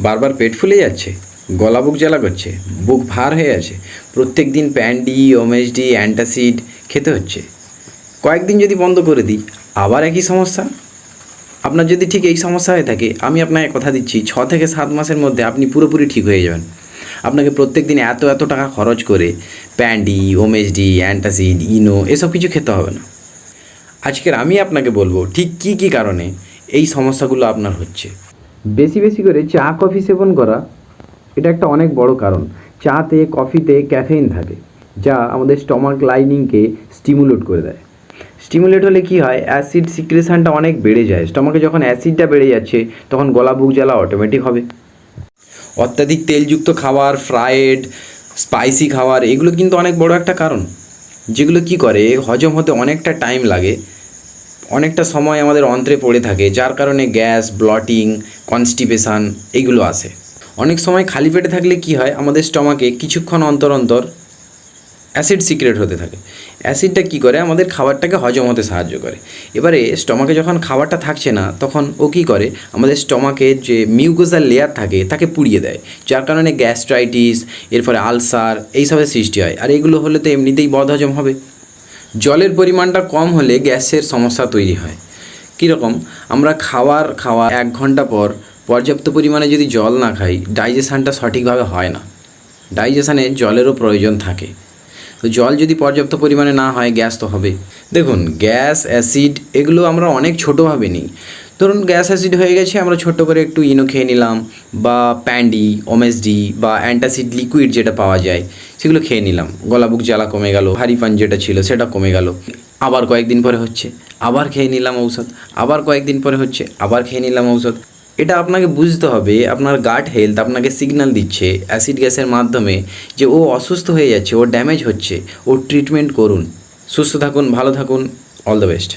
বারবার পেট ফুলে যাচ্ছে, গলা বুক জ্বালা করছে, বুক ভার হয়ে আছে, প্রত্যেক দিন প্যান্ডি, ওমেসডি, অ্যান্টাসিড খেতে হচ্ছে। কয়েকদিন যদি বন্ধ করে দিই আবার একই সমস্যা। আপনার যদি ঠিক এই সমস্যা হয়ে থাকে, আমি আপনাকে কথা দিচ্ছি 6 থেকে 7 মাসের মধ্যে আপনি পুরোপুরি ঠিক হয়ে যাবেন। আপনাকে প্রত্যেক দিন এত টাকা খরচ করে প্যান্ডি, ওমেসডি, অ্যান্টাসিড, ইনো এসব কিছু খেতে হবে না। আজকের আমি আপনাকে বলবো ঠিক কী কারণে এই সমস্যাগুলো আপনার হচ্ছে। বেশি করে চা কফি সেবন করা এটা একটা অনেক বড় কারণ। চাতে, কফিতে ক্যাফেইন থাকে, যা আমাদের স্টমাক লাইনিংকে স্টিমুলেট করে দেয়। স্টিমুলেট হলে কি হয়, অ্যাসিড সিক্রেশনটা অনেক বেড়ে যায়। স্টমাকে যখন অ্যাসিডটা বেড়ে যাচ্ছে তখন গলা বুক জ্বালা অটোমেটিক হবে। অত্যাধিক তেলযুক্ত খাবার, ফ্রায়েড, স্পাইসি খাবার এগুলো কিন্তু অনেক বড় একটা কারণ, যেগুলো কি করে হজম হতে অনেকটা টাইম লাগে, অনেকটা সময় আমাদের অন্ত্রে পড়ে থাকে, যার কারণে গ্যাস, ব্লটিং, কনস্টিপেশন এইগুলো আসে। অনেক সময় খালি পেটে থাকলে কি হয়, আমাদের স্টমাকে কিছুক্ষণ অন্তর অ্যাসিড সিক্রেট হতে থাকে। অ্যাসিডটা কী করে, আমাদের খাবারটাকে হজম হতে সাহায্য করে। এবারে স্টমাকে যখন খাবারটা থাকছে না, তখন ও কী করে, আমাদের স্টমাকে যে মিউকোসাল লেয়ার থাকে তাকে পুড়িয়ে দেয়, যার কারণে গ্যাস্ট্রাইটিস, এর ফলে আলসার এইসবের সৃষ্টি হয়। আর এগুলো হলে তো এমনিতেই বদহজম হবে। জলের পরিমাণটা কম হলে গ্যাসের সমস্যা তৈরি হয়। কীরকম, আমরা খাওয়ার 1 ঘন্টা পর পর্যাপ্ত পরিমাণে যদি জল না খাই, ডাইজেশানটা সঠিকভাবে হয় না। ডাইজেশানে জলেরও প্রয়োজন থাকে। তো জল যদি পর্যাপ্ত পরিমাণে না হয়, গ্যাস তো হবে। দেখুন, গ্যাস, অ্যাসিড এগুলো আমরা অনেক ছোটোভাবে নিই। ধরুন গ্যাস অ্যাসিড হয়ে গেছে, আমরা ছোট্ট করে একটু ইনো খেয়ে নিলাম, বা প্যান্ডি, ওমেসডি বা অ্যান্টাসিড লিকুইড যেটা পাওয়া যায় সেগুলো খেয়ে নিলাম, গলা বুক জ্বালা কমে গেল, হারিপান যেটা ছিল সেটা কমে গেল। আবার কয়েকদিন পরে হচ্ছে, আবার খেয়ে নিলাম ঔষধ, আবার কয়েকদিন পরে হচ্ছে, আবার খেয়ে নিলাম ঔষধ। এটা আপনাকে বুঝতে হবে, আপনার গাট হেলথ আপনাকে সিগন্যাল দিচ্ছে অ্যাসিড গ্যাসের মাধ্যমে যে ও অসুস্থ হয়ে যাচ্ছে, ও ড্যামেজ হচ্ছে, ও ট্রিটমেন্ট করুন। সুস্থ থাকুন, ভালো থাকুন, অল দ্য বেস্ট।